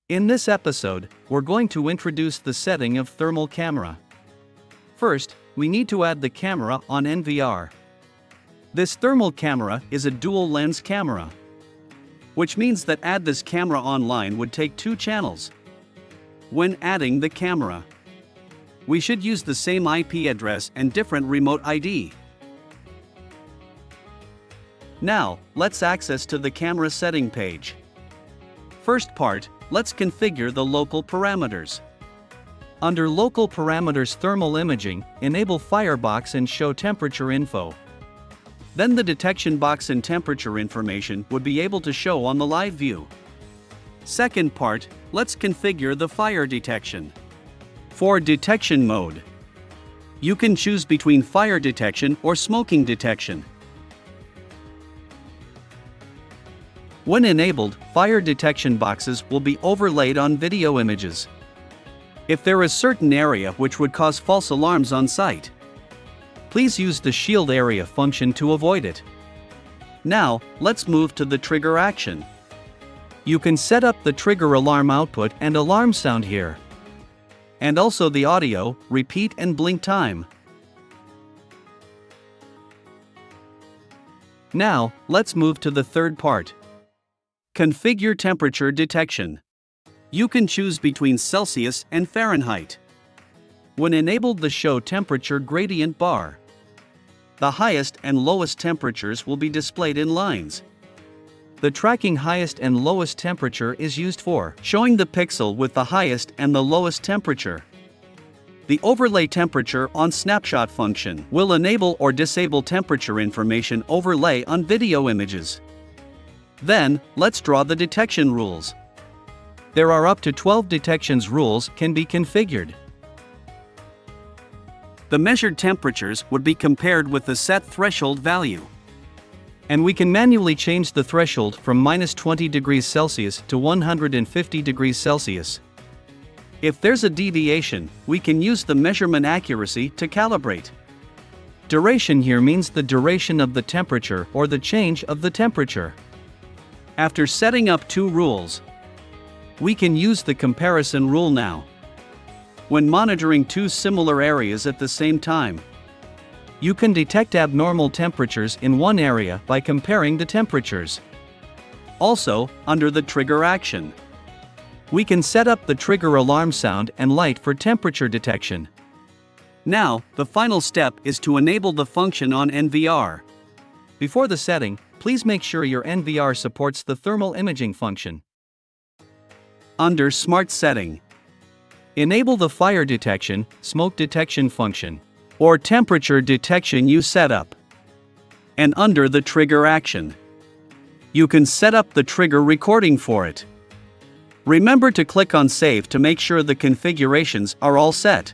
In this episode, we're going to introduce the setting of thermal camera. First, we need to add the camera on NVR. This thermal camera is a dual lens camera, which means that add this camera online would take 2 channels. When adding the camera, we should use the same IP address and different remote ID. Now, let's access to the camera setting page. First part, let's configure the local parameters. Under Local Parameters Thermal Imaging, enable Firebox and show temperature info. Then the detection box and temperature information would be able to show on the live view. Second part, let's configure the fire detection. For detection mode, you can choose between fire detection or smoking detection. When enabled, fire detection boxes will be overlaid on video images. If there is certain area which would cause false alarms on site, please use the shield area function to avoid it. Now, let's move to the trigger action. You can set up the trigger alarm output and alarm sound here, and also the audio, repeat and blink time. Now, let's move to the third part. Configure temperature detection. You can choose between Celsius and Fahrenheit. When enabled, the show temperature gradient bar. The highest and lowest temperatures will be displayed in lines. The tracking highest and lowest temperature is used for showing the pixel with the highest and the lowest temperature. The overlay temperature on snapshot function will enable or disable temperature information overlay on video images. Then, let's draw the detection rules. There are up to 12 detections rules can be configured. The measured temperatures would be compared with the set threshold value. And we can manually change the threshold from -20 degrees Celsius to 150 degrees Celsius. If there's a deviation, we can use the measurement accuracy to calibrate. Duration here means the duration of the temperature or the change of the temperature. After setting up 2 rules, we can use the comparison rule now. When monitoring 2 similar areas at the same time, you can detect abnormal temperatures in one area by comparing the temperatures. Also, under the trigger action, we can set up the trigger alarm sound and light for temperature detection. Now, the final step is to enable the function on NVR. Before the setting, please make sure your NVR supports the thermal imaging function. Under Smart Setting, enable the fire detection, smoke detection function, or temperature detection you set up. And under the trigger action, you can set up the trigger recording for it. Remember to click on Save to make sure the configurations are all set.